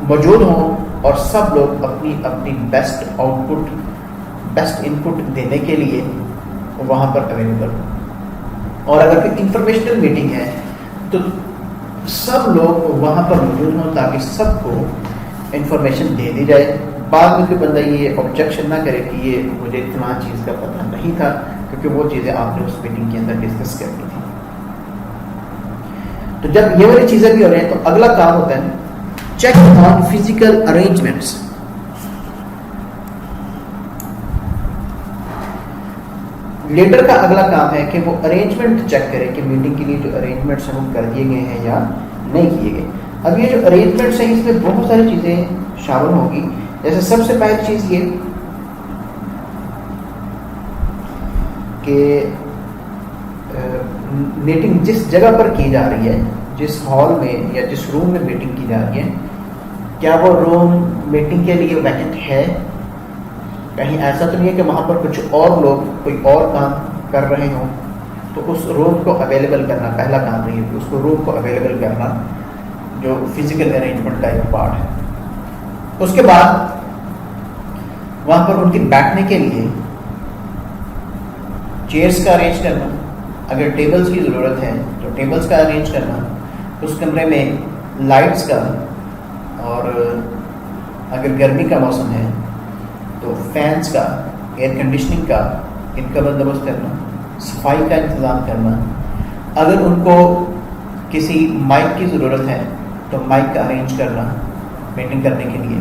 موجود ہوں اور سب لوگ اپنی اپنی best output, best input دینے کے لیے وہاں پر اویلیبل ہوں. اور اگر کوئی انفارمیشنل میٹنگ ہے تو سب لوگ وہاں پر موجود ہوں تاکہ سب کو انفارمیشن دے دی جائے. بعد میں کوئی بندہ یہ آبجیکشن نہ کرے کہ یہ مجھے اتنا چیز کا پتہ نہیں تھا، کیونکہ وہ چیزیں آپ نے اس میٹنگ کے اندر ڈسکس کرنی تھی. تو جب یہ والی چیزیں بھی ہو رہی ہیں تو اگلا کام ہوتا ہے check on physical arrangements. Leader کا اگلا کام ہے کہ وہ ارینجمنٹ چیک کرے کہ میٹنگ کے لیے جو ارینجمنٹس ہیں وہ کر دیے گئے ہیں یا نہیں کیے گئے. اب یہ جو ارینجمنٹس ہیں اس میں بہت ساری چیزیں شامل ہوں گی. جیسے سب سے پہلی چیز یہ کہ میٹنگ جس جگہ پر کی جا رہی ہے، جس ہال میں یا جس روم میں میٹنگ کی جا رہی ہے، کیا وہ روم میٹنگ کے لیے ویکنٹ ہے؟ کہیں ایسا تو نہیں ہے کہ وہاں پر کچھ اور لوگ کوئی اور کام کر رہے ہوں. تو اس روم کو اویلیبل کرنا پہلا کام نہیں ہے، اس کو روم کو اویلیبل کرنا جو فزیکل ارینجمنٹ کا ایک پارٹ ہے. اس کے بعد وہاں پر ان کے بیٹھنے کے لیے چیئرس کا ارینج کرنا، اگر ٹیبلز کی ضرورت ہے تو ٹیبلز کا ارینج کرنا، اس کمرے میں لائٹس کا، اور اگر گرمی کا موسم ہے تو فینس کا، ایئر کنڈیشننگ کا، ان کا بندوبست کرنا، صفائی کا انتظام کرنا. اگر ان کو کسی مائک کی ضرورت ہے تو مائک کا ارینج کرنا میٹنگ کرنے کے لیے.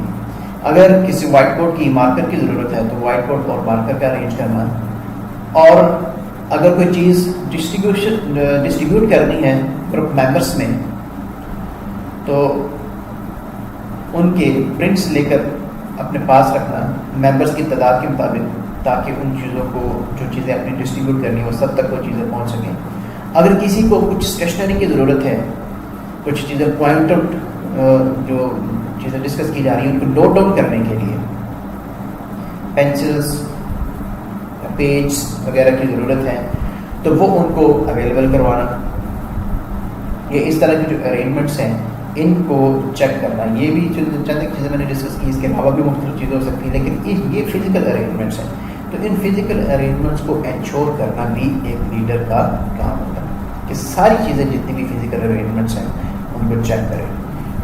اگر کسی وائٹ بورڈ کی، مارکر کی ضرورت ہے تو وائٹ بورڈ اور مارکر کا ارینج کرنا. اور اگر کوئی چیز ڈسٹریبیوٹ کرنی ہے گروپ ممبرس میں تو ان کے پرنٹس لے کر اپنے پاس رکھنا ممبرس کی تعداد کے مطابق، تاکہ ان چیزوں کو جو چیزیں اپنی ڈسٹریبیوٹ کرنی ہو سب تک وہ چیزیں پہنچ سکیں. اگر کسی کو کچھ اسٹیشنری کی ضرورت ہے، کچھ چیزیں پوائنٹ آؤٹ جو چیزیں ڈسکس کی جا رہی ہیں ان کو نوٹ ڈاؤن کرنے کے لیے پینسلس، پیج وغیرہ کی ضرورت ہے تو وہ ان کو اویلیبل کروانا. یہ اس طرح کی جو ارینجمنٹس ہیں ان کو چیک کرنا. یہ بھی چند چیزیں میں نے ڈسکس کی، اس کے علاوہ بھی مختلف چیزیں ہو سکتی ہیں، لیکن یہ فزیکل ارینجمنٹس ہیں. تو ان فزیکل ارینجمنٹس کو انشور کرنا بھی ایک لیڈر کا کام ہوتا ہے کہ ساری چیزیں جتنی بھی فزیکل ارینجمنٹس ہیں ان کو چیک کریں.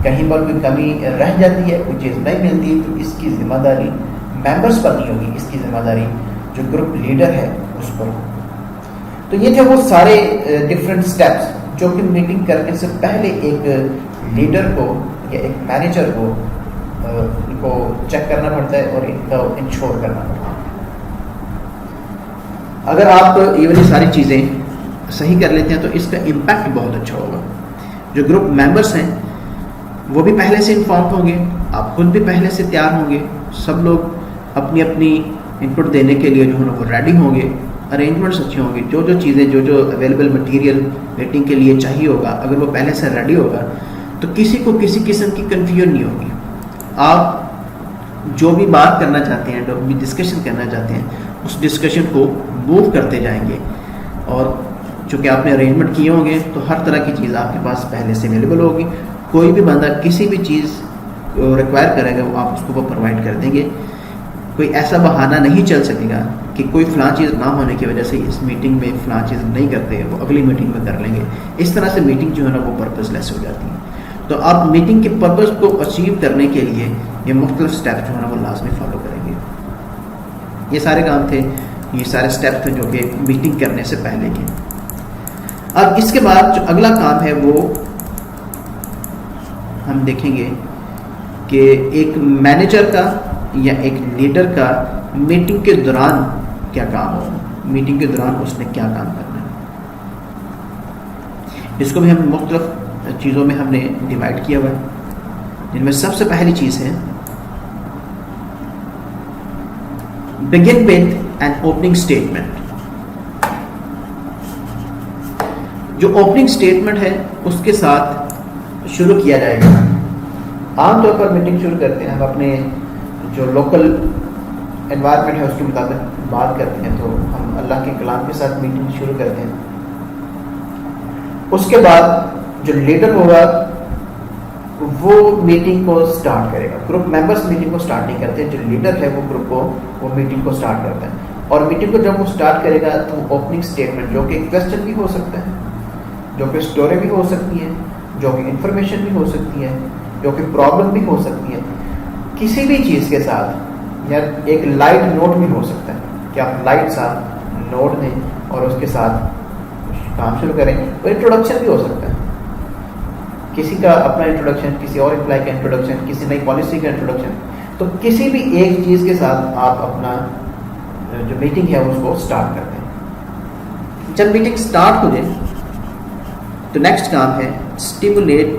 کہیں پر کوئی کمی رہ جاتی ہے، کوئی چیز نہیں ملتی، تو اس کی ذمہ داری ممبرس پر نہیں ہوگی، اس کی ذمہ داری جو گروپ لیڈر ہے اس پر ہو. تو یہ تھے وہ سارے ڈفرینٹ اسٹیپس جو کہ میٹنگ کرنے سے پہلے ایک لیڈر کو یا ایک مینیجر کو ان کو چیک کرنا پڑتا ہے اور ان کا انشور کرنا پڑتا ہے. اگر آپ یہ والی ساری چیزیں صحیح کر لیتے ہیں تو اس کا امپیکٹ بہت اچھا ہوگا. جو گروپ ممبرس ہیں وہ بھی پہلے سے انفارم ہوں گے، آپ خود بھی پہلے سے تیار ہوں گے، سب لوگ اپنی اپنی انپٹ دینے کے لیے جو ہے وہ ریڈی ہوں گے، ارینجمنٹس اچھے ہوں گے. جو چیزیں جو اویلیبل مٹیریل میٹنگ کے لیے چاہیے ہوگا اگر وہ پہلے سے ریڈی ہوگا تو کسی کو کسی قسم کی کنفیوژن نہیں ہوگی. آپ جو بھی بات کرنا چاہتے ہیں، جو بھی ڈسکشن کرنا چاہتے ہیں، اس ڈسکشن کو موو کرتے جائیں گے. اور چونکہ آپ نے ارینجمنٹ کیے ہوں گے تو ہر طرح کی چیز آپ کے پاس پہلے سے اویلیبل ہوگی. کوئی بھی بندہ کسی بھی چیز ریکوائر کرے گا وہ آپ اس کو پرووائڈ کر دیں گے. کوئی ایسا بہانہ نہیں چل سکے گا کہ کوئی فلاں چیز نہ ہونے کی وجہ سے اس میٹنگ میں فلاں چیز نہیں کرتے، وہ اگلی میٹنگ میں کر لیں گے. اس طرح سے میٹنگ جو ہے نا وہ پرپز لیس ہو جاتی ہے. تو آپ میٹنگ کے پرپز کو اچیو کرنے کے لیے یہ مختلف اسٹیپ جو ہے نا وہ لازمی فالو کریں گے. یہ سارے کام تھے، یہ سارے اسٹیپ تھے جو کہ میٹنگ کرنے سے پہلے کے. اب اس کے بعد جو اگلا کام ہے وہ ہم دیکھیں گے کہ ایک مینیجر کا یا ایک لیڈر کا میٹنگ کے دوران کیا کام ہو، میٹنگ کے دوران اس نے کیا کام کرنا ہے. اس کو بھی ہم مختلف چیزوں میں ہم نے ڈیوائڈ کیا ہوا ہے، جن میں سب سے پہلی چیز ہے begin with an opening statement. جو اوپننگ اسٹیٹمنٹ ہے اس کے ساتھ شروع کیا جائے گا. عام طور پر میٹنگ شروع کرتے ہیں ہم اپنے جو لوکل انوائرمنٹ ہے اس کے مطابق بات کرتے ہیں، تو ہم اللہ کے کلام کے ساتھ میٹنگ شروع کرتے ہیں. اس کے بعد جو لیڈر ہوگا وہ میٹنگ کو سٹارٹ کرے گا. گروپ ممبرس میٹنگ کو سٹارٹ نہیں کرتے، جو لیڈر ہے وہ گروپ کو وہ میٹنگ کو سٹارٹ کرتا ہے. اور میٹنگ کو جب وہ سٹارٹ کرے گا تو اوپننگ اسٹیٹمنٹ جو کہ کویسچن بھی ہو سکتا ہے، جو کہ اسٹوری بھی ہو سکتی ہے، جو کہ انفارمیشن بھی ہو سکتی ہے، جو کہ پرابلم بھی ہو سکتی ہے، کسی بھی چیز کے ساتھ، یا ایک لائٹ نوٹ بھی ہو سکتا ہے کہ آپ لائٹ ساتھ نوٹ دیں اور اس کے ساتھ کام شروع کریں. اور انٹروڈکشن بھی ہو سکتا ہے، کسی کا اپنا انٹروڈکشن، کسی اور امپلائی کا انٹروڈکشن، کسی نئی پالیسی کا انٹروڈکشن. تو کسی بھی ایک چیز کے ساتھ آپ اپنا جو میٹنگ ہے اس کو سٹارٹ کرتے ہیں. جب میٹنگ سٹارٹ ہو جائے تو نیکسٹ کام ہے اسٹیمولیٹ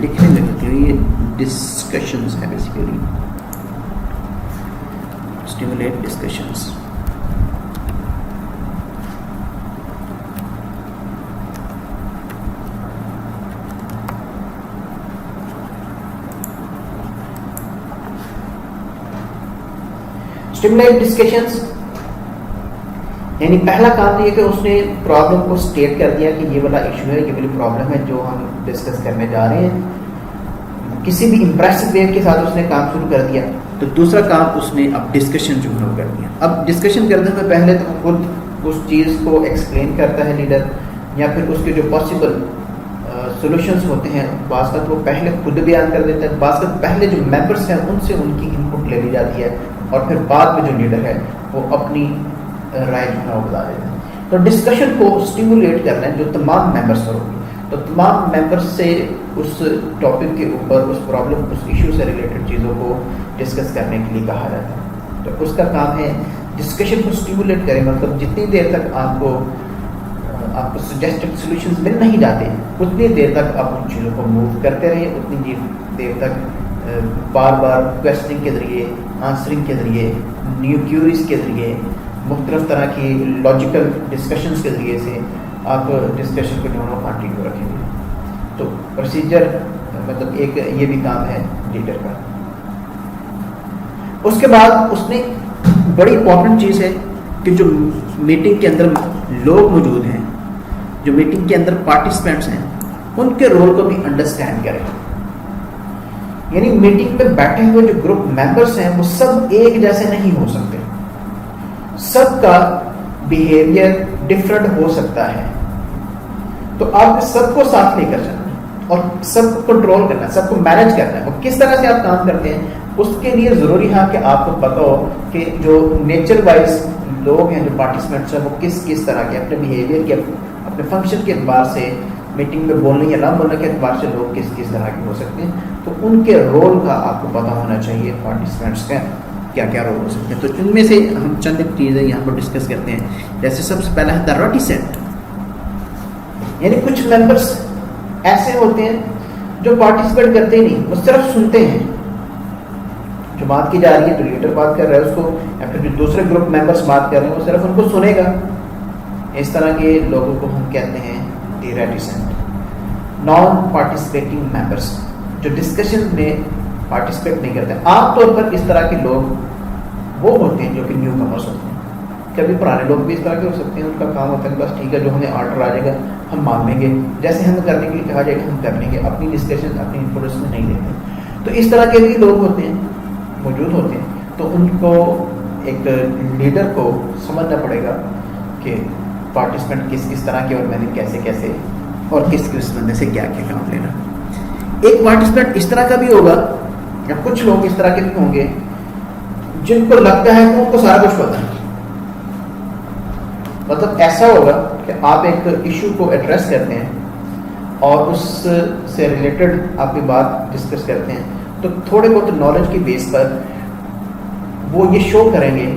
لکھنے میں ہوتی ہے، یہ ڈسکشنز ہے basically. Stimulate discussions. Stimulate discussions یعنی پہلا کام یہ کہ اس نے پرابلم کو اسٹیٹ کر دیا کہ یہ والا ایشو ہے، یہ والی پرابلم ہے جو ہم ڈسکس کرنے جا رہے ہیں. کسی بھی امپریسو وے کے ساتھ اس نے کام شروع کر دیا. تو دوسرا کام اس نے اب ڈسکشن جو ہے کر دیا. اب ڈسکشن کرنے سے پہلے تو خود اس چیز کو ایکسپلین کرتا ہے لیڈر، یا پھر اس کے جو پاسبل سولوشنس ہوتے ہیں بعض کا وہ پہلے خود بیان کر دیتا ہے، بعض کا پہلے جو ممبرس ہیں ان سے ان کی انپٹ لے لی جاتی ہے، اور پھر بعد میں جو لیڈر ہے وہ اپنی رائے جو ہے وہ بتا دیتا ہے. تو ڈسکشن کو اسٹیمولیٹ کرنا ہے جو تمام ممبرس پر ہوگی. تو تمام ممبرس سے اس ٹاپک کے اوپر اس پرابلم اس ایشو سے ریلیٹڈ چیزوں کو ڈسکس کرنے کے لیے کہا جاتا ہے. تو اس کا کام ہے ڈسکشن کو اسٹیمولیٹ کریں, مطلب جتنی دیر تک آپ کو سجیسٹڈ سولوشنز مل نہیں جاتے اتنی دیر تک آپ ان چیزوں کو موو کرتے رہیں, اتنی دیر تک بار بار کویسچننگ کے ذریعے, آنسرنگ کے ذریعے, نیو کیوریز کے ذریعے, مختلف طرح کی لاجیکل ڈسکشنز کے ذریعے سے آپ ڈسکشن کو جو ہے کنٹینیو رکھیں گے. تو پروسیجر مطلب ایک یہ بھی کام ہے لیڈر کا. اس کے بعد اس میں بڑی امپورٹنٹ چیز ہے کہ جو میٹنگ کے اندر لوگ موجود ہیں, جو میٹنگ کے اندر پارٹیسپینٹس ہیں, ان کے رول کو بھی انڈرسٹینڈ کریں. یعنی میٹنگ میں بیٹھے ہوئے جو گروپ ممبرس ہیں وہ سب ایک جیسے نہیں ہو سکتے, سب کا بیہیویئر ڈفرنٹ ہو سکتا ہے. تو آپ سب کو ساتھ لے کر چلنا ہے اور سب کو کنٹرول کرنا ہے, سب کو مینج کرنا ہے. اور کس طرح سے آپ کام کرتے ہیں اس کے لیے ضروری ہے کہ آپ کو پتہ ہو کہ جو نیچر وائز لوگ ہیں, جو پارٹیسپینٹس ہیں, وہ کس کس طرح کے اپنے بیہیویئر کے, اپنے فنکشن کے اعتبار سے, میٹنگ میں بولنے یا نہ بولنے کے اعتبار سے لوگ کس کس طرح کے ہو سکتے ہیں. تو ان کے رول کا آپ کو پتہ ہونا چاہیے, پارٹیسپینٹس کا کیا کیا رول ہو سکتے ہیں. تو ان میں سے ہم چند ایک چیزیں یہاں پر ڈسکس کرتے ہیں. جیسے سب سے پہلا ہے دا ریٹیسنٹ, یعنی کچھ ممبرس ایسے ہوتے ہیں جو پارٹیسپیٹ کرتے ہی نہیں, وہ صرف سنتے ہیں. جو بات کی جا رہی ہے, جو لیڈر بات کر رہا ہے اس کو, یا پھر جو دوسرے گروپ ممبرس بات کر رہے ہیں وہ صرف ان کو سنے گا. اس طرح کے لوگوں کو ہم کہتے ہیں دی ریٹیسنٹ. نان پارٹیسپیٹنگ ممبرس, جو ڈسکشن میں پارٹیسپیٹ نہیں کرتے. عام طور پر اس طرح کے لوگ وہ ہوتے ہیں جو کہ نیو کمرس ہوتے ہیں. کبھی پرانے لوگ بھی اس طرح کے ہو سکتے ہیں, ان کا کام ہوتا ہے بس ٹھیک ہے جو ہمیں آرڈر آ جائے گا ہم مان لیں گے, جیسے ہمیں کرنے کے لیے کہا جائے گا ہم کر لیں گے, اپنی ڈسکشن اپنی انفلوئنس میں نہیں لیتے. تو اس طرح کے بھی لوگ ہوتے ہیں, موجود ہوتے ہیں. تو ان کو ایک لیڈر کو سمجھنا پڑے گا کہ پارٹیسپینٹ کس کس طرح کے, اور میں نے کیسے کیسے اور کس کس بندے سے کیا کیا کام لینا. ایک پارٹیسپینٹ اس طرح کا بھی ہوگا, یا کچھ لوگ اس طرح کے بھی ہوں گے جن کو لگتا ہے کہ ان کو سارا کچھ پتا ہے. مطلب ایسا ہوگا کہ آپ ایک ایشو کو ایڈریس کرتے ہیں اور اس سے ریلیٹڈ آپ کی بات ڈسکس کرتے ہیں, تو تھوڑے بہت نالج کی بیس پر وہ یہ شو کریں گے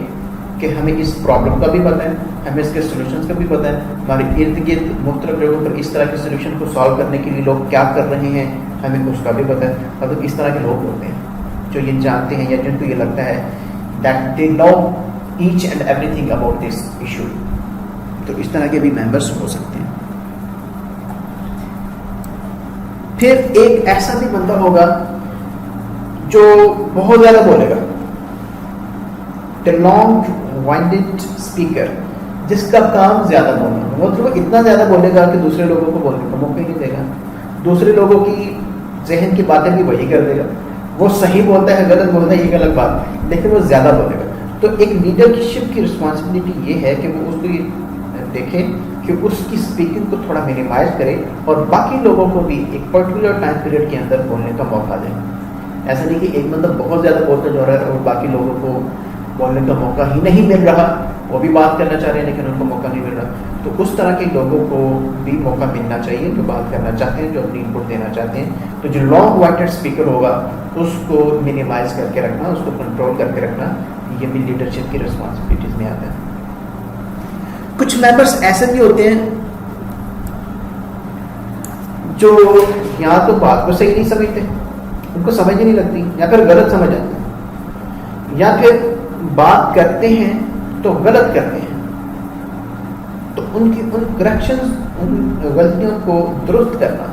کہ ہمیں اس پرابلم کا بھی پتہ ہے, ہمیں اس کے سولوشنس کا بھی پتہ ہے, ہمارے ارد گرد مختلف جگہوں پر اس طرح کے سولوشن کو سالو کرنے کے لیے لوگ کیا کر رہے ہیں ہمیں اس کا بھی پتہ ہے. مطلب اس طرح کے لوگ ہوتے ہیں جو یہ جانتے ہیں, یا جن کو یہ لگتا ہے that they know each and everything about this issue. تو اس طرح کے بھی ممبرس ہو سکتے ہیں. پھر ایک ایسا بھی بندہ ہوگا جو بہت زیادہ بولے گا, the long-winded speaker, جس کا کام زیادہ بولنا. مطلب وہ اتنا زیادہ بولے گا کہ دوسرے لوگوں کو بولنے کا موقع ہی نہیں دے گا, دوسرے لوگوں کی ذہن کی باتیں بھی وہی کر دے گا. وہ صحیح بولتا ہے, غلط بولتا ہے, یہ غلط بات, لیکن وہ زیادہ بولے گا. تو ایک لیڈرشپ کی رسپانسبلٹی یہ ہے کہ وہ اس کو دیکھے کہ اس کی اسپیکنگ کو تھوڑا مینیمائز کرے اور باقی لوگوں کو بھی ایک پرٹیکولر ٹائم پیریڈ کے اندر بولنے کا موقع دے. ایسا نہیں کہ ایک بندہ بہت زیادہ بولتا جا رہا ہے اور باقی لوگوں کو بولنے کا موقع ہی نہیں مل رہا, وہ بھی بات کرنا چاہ رہے ہیں لیکن ان کو موقع نہیں مل رہا. تو اس طرح کے لوگوں کو بھی موقع ملنا چاہیے جو بات کرنا چاہتے ہیں, جو اپنی ان پٹ دینا چاہتے ہیں. تو جو لانگ وائٹڈ اسپیکر ہوگا اس کو مینیمائز کر کے رکھنا, اس کو کنٹرول کر کے رکھنا, یہ بھی لیڈرشپ کی رسپانسبلٹیز میں آتا ہے. کچھ ممبرس ایسے بھی ہوتے ہیں جو یا تو بات کو صحیح نہیں سمجھتے, ان کو سمجھ ہی نہیں لگتی, یا پھر غلط سمجھ آتے ہیں, یا پھر بات کرتے ہیں تو غلط کرتے ہیں. تو ان کریکشنز, ان غلطیوں کو درست کرنا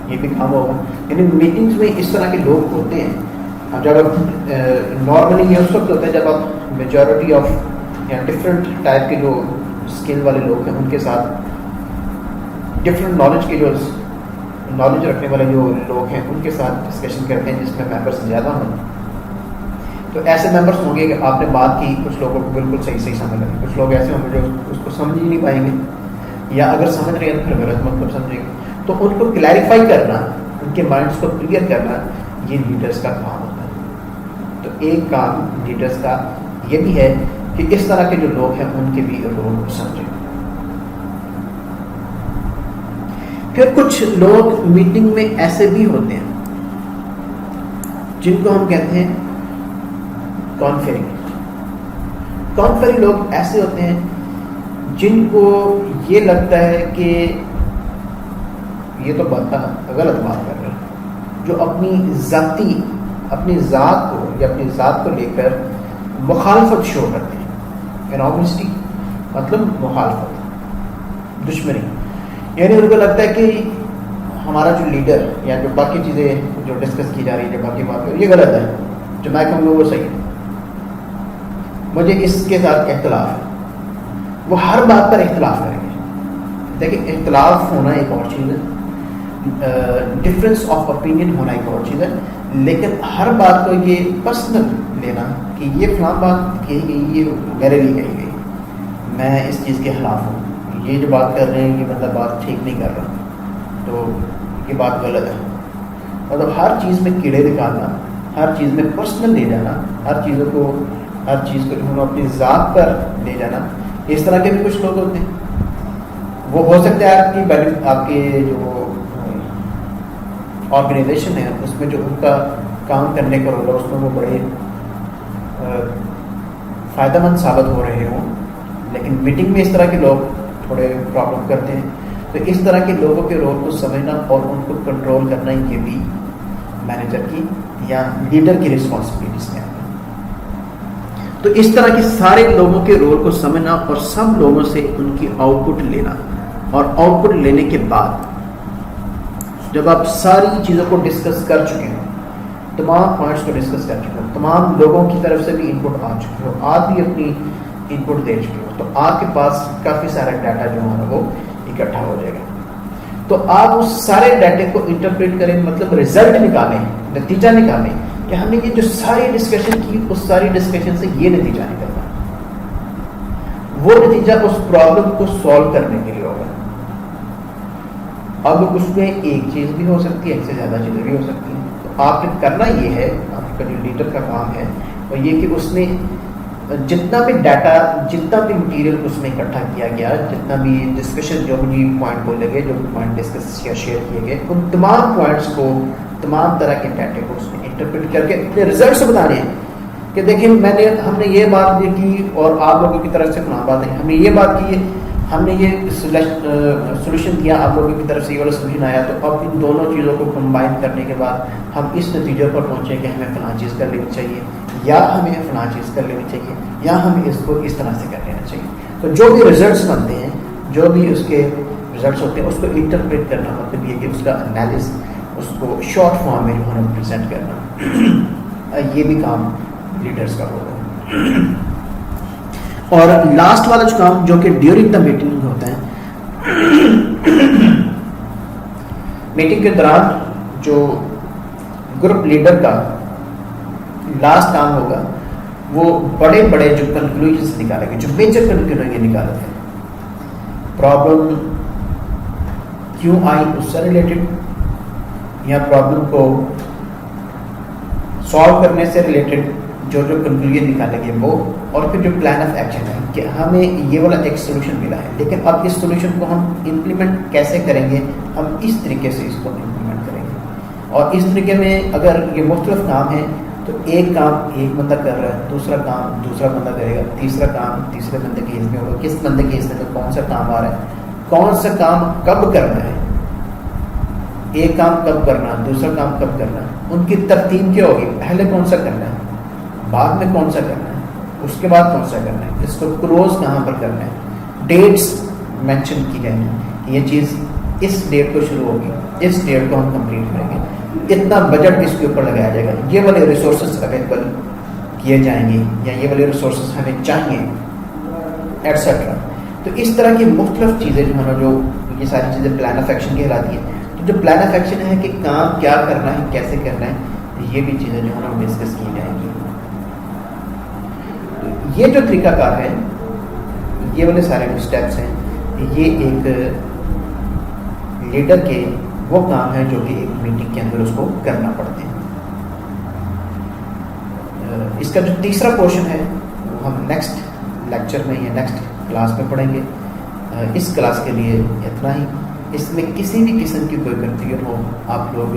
یہ بھی کام ہوگا. یعنی میٹنگز میں اس طرح کے لوگ ہوتے ہیں. اب جب نارملی یہ اس وقت ہوتا ہے جب آپ میجورٹی آف یا ڈفرینٹ ٹائپ کے جو اسکل والے لوگ ہیں ان کے ساتھ, ڈفرینٹ نالج کے جو نالج رکھنے والے جو لوگ ہیں ان کے ساتھ ڈسکشن کرتے ہیں جس میں ممبرس زیادہ ہوں. تو ایسے ممبرس ہوں گے کہ آپ نے بات کی, کچھ لوگوں کو بالکل صحیح سمجھ لگے, کچھ لوگ ایسے ہوں گے جو اس کو سمجھ ہی نہیں پائیں گے, یا اگر سمجھ رہے ہیں تو پھر غلط مطلب سمجھیں گے. تو ان کو کلیریفائی کرنا, ان کے مائنڈس کو کلیئر کرنا, یہ لیڈرس کا کام ہوتا ہے. تو ایک کام لیڈرس کا یہ بھی ہے کہ اس طرح کے جو لوگ ہیں ان کے بھی رول کو سمجھیں. پھر کچھ لوگ میٹنگ میں ایسے بھی ہوتے ہیں جن کو ہم کہتے ہیں کانفری لوگ ایسے ہوتے ہیں جن کو یہ لگتا ہے کہ یہ تو غلط بات کر رہے ہیں، جو اپنی ذات کو یا اپنی ذات کو لے کر مخالفت شو کرتے ہیں. انوگنسٹی مطلب مخالفت، دشمنی. یعنی ان کو لگتا ہے کہ ہمارا جو لیڈر یا جو باقی چیزیں جو ڈسکس کی جا رہی ہے، جو باقی بات یہ غلط ہے، جو میں کہوں گا وہ صحیح ہے، مجھے اس کے ساتھ اختلاف ہے. وہ ہر بات پر اختلاف کریں گے. دیکھیں، اختلاف ہونا ایک اور چیز ہے، ڈفرینس آف اوپینین ہونا ایک اور چیز ہے، لیکن ہر بات کو یہ پرسنل لینا کہ یہ فلاں بات کہی گئی، یہ میرے لیے کہی گئی، میں اس چیز کے خلاف ہوں، یہ جو بات کر رہے ہیں یہ مطلب بات ٹھیک نہیں کر رہا، تو یہ بات غلط ہے. مطلب ہر چیز میں کیڑے نکالنا، ہر چیز میں پرسنل لے جانا، ہر چیز کو اپنی ذات پر لے جانا. اس طرح کے بھی کچھ لوگ ہوتے ہیں. وہ ہو سکتا ہے آپ کے جو آرگنائزیشن ہے اس میں جو ان کا کام کرنے کا رول ہے اس میں وہ بڑے فائدہ مند ثابت ہو رہے ہوں، لیکن میٹنگ میں اس طرح کے لوگ تھوڑے پرابلم کرتے ہیں. تو اس طرح کے لوگوں کے رول کو سمجھنا اور ان کو کنٹرول کرنا یہ بھی مینیجر کی یا لیڈر کی رسپانسبلٹیز میں. تو اس طرح کے سارے لوگوں کے رول کو سمجھنا اور سب لوگوں سے ان کی آؤٹ پٹ لینا، اور آؤٹ پٹ لینے کے بعد جب آپ ساری چیزوں کو ڈسکس کر چکے ہو، تمام پوائنٹس کو ڈسکس کر چکے ہو، تمام لوگوں کی طرف سے بھی ان پٹ آ چکے ہو، آپ بھی اپنی ان پٹ دے چکے ہو، تو آپ کے پاس کافی سارا ڈیٹا جو ہے وہ اکٹھا ہو جائے گا. تو آپ اس سارے ڈیٹے کو انٹرپریٹ کریں، مطلب رزلٹ نکالیں، نتیجہ نکالیں کہ ہم نے یہ جو ساری ڈسکشن کی اس ساری ڈسکشن سے یہ نتیجہ نکلنا، وہ نتیجہ اس پرابلم کو سالو کرنے کے لیے ہوگا. اب اس میں ایک چیز بھی ہو سکتی ہے، ایک سے زیادہ چیزیں بھی ہو سکتی ہیں. تو آپ نے کرنا یہ ہے، آپ کا جو لیڈر کا کام ہے وہ یہ کہ اس نے جتنا بھی ڈیٹا، جتنا بھی مٹیریل اس میں اکٹھا کیا گیا، جتنا بھی ڈسکشن جو بھی پوائنٹ بولے گئے، جو بھی پوائنٹ ڈسکس یا شیئر کیے گئے، ان تمام پوائنٹس کو، تمام طرح کے ڈیٹے کو اس میں انٹرپریٹ کر کے اپنے ریزلٹس بتانے ہیں کہ دیکھیں ہم نے یہ بات یہ کی اور آپ لوگوں کی طرف سے فلاں بات ہے، ہم نے یہ بات کی ہے، ہم نے یہ سولوشن دیا، آپ لوگوں کی طرف سے یہ والا سولوشن آیا. تو اب ان دونوں چیزوں کو کمبائن کرنے کے بعد ہم اس نتیجے پر پہنچے کہ ہمیں فلاں چیز کر لینی چاہیے، یا ہمیں فلاں چیز کر لینی چاہیے، یا ہمیں اس کو اس طرح سے کر لینا چاہیے. تو جو بھی ریزلٹس بنتے ہیں، جو بھی اس کے ریزلٹس ہوتے ہیں، اس کو انٹرپریٹ کرنا، مطلب یہ کہ اس کا انالیس، اس کو شارٹ فارم میں جو ہے پریزنٹ کرنا، یہ بھی کام لیڈرس کا ہوگا. اور لاسٹ والا جو کام جو کہ ڈیورنگ دا میٹنگ ہوتا ہے، میٹنگ کے دوران جو گروپ لیڈر کا لاسٹ کام ہوگا وہ بڑے بڑے جو کنکلوژنس نکالے گے، جو میجر کنکلوژن نکالے گے، پرابلم کیوں آئی اس سے ریلیٹڈ، یا پرابلم کو سالو کرنے سے ریلیٹڈ جو کنکلوژن نکالیں گے وہ، اور پھر جو پلان آف ایکشن ہے کہ ہمیں یہ والا ایک سولوشن ملا ہے، لیکن اب اس سولوشن کو ہم امپلیمنٹ کیسے کریں گے، ہم اس طریقے سے اس کو امپلیمنٹ کریں گے. اور اس طریقے میں اگر یہ مختلف کام ہیں تو ایک کام ایک بندہ کر رہا ہے، دوسرا کام دوسرا بندہ کرے گا، تیسرا کام تیسرے بندے کے حصے میں ہوگا، کس بندے کے حصے میں کون سا کام آ رہا ہے، کون سا کام کب کرنا ہے، ایک کام کب کرنا، دوسرا کام کب کرنا، ان کی ترتیب کیا ہوگی، پہلے کون سا کرنا ہے، بعد میں کون سا کرنا ہے، اس کے بعد کون سا کرنا ہے، اس کو کلوز کہاں پر کرنا ہے، ڈیٹس مینشن کی جائیں گی کہ یہ چیز اس ڈیٹ کو شروع ہوگی، اس ڈیٹ کو ہم کمپلیٹ کریں گے، اتنا بجٹ اس کے اوپر لگایا جائے گا، یہ والے ریسورسز اویلیبل کیے جائیں گے، یا یہ والے ریسورسز ہمیں چاہیے، ایٹسیٹرا. تو اس طرح کی مختلف چیزیں جو ہیں، جو یہ ساری چیزیں پلان آف ایکشن کہلاتی ہیں. تو جو پلان آف ایکشن ہے کہ کام کیا کرنا ہے، کیسے کرنا ہے، یہ بھی چیزیں جو ہے ڈسکس کی جائیں گی. یہ جو طریقہ کار ہے، یہ والے سارے جو اسٹیپس ہیں، یہ ایک لیڈر کے وہ کام ہے جو کہ ایک میٹنگ کے اندر اس کو کرنا پڑتے ہیں. اس کا جو تیسرا پورشن ہے وہ ہم نیکسٹ لیکچر میں یا نیکسٹ کلاس میں پڑھیں گے. اس کلاس کے لیے اتنا ہی. اس میں کسی بھی قسم کی کوئی کنفیوژن ہو آپ لوگ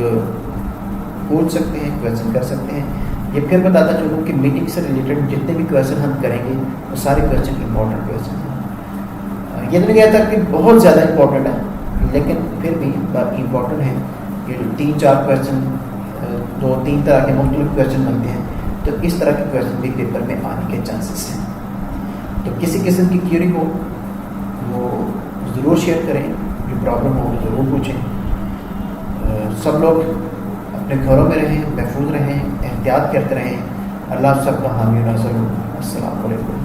پوچھ سکتے ہیں، کویشچن کر سکتے ہیں. یہ پھر بتاتا چلوں کہ میٹنگ سے ریلیٹڈ جتنے بھی کویشچن ہم کریں گے وہ سارے کویشچن امپورٹنٹ کویشچن ہیں. یہ نہیں کہتا کہ بہت زیادہ امپورٹنٹ ہے، لیکن پھر بھی باقی امپورٹنٹ ہے. یہ 3-4 کویشچن 2-3 طرح کے مختلف کویشچن بنتے ہیں، تو اس طرح کے کویشچن بھی پیپر میں آنے کے چانسز ہیں. تو کسی قسم کی کیوری ہو وہ ضرور شیئر کریں، جو پرابلم ہو ضرور پوچھیں. سب لوگ اپنے گھروں میں رہیں، محفوظ رہیں، احتیاط کرتے رہیں. اللہ سب کا حامی و ناصر ہو. السلام علیکم.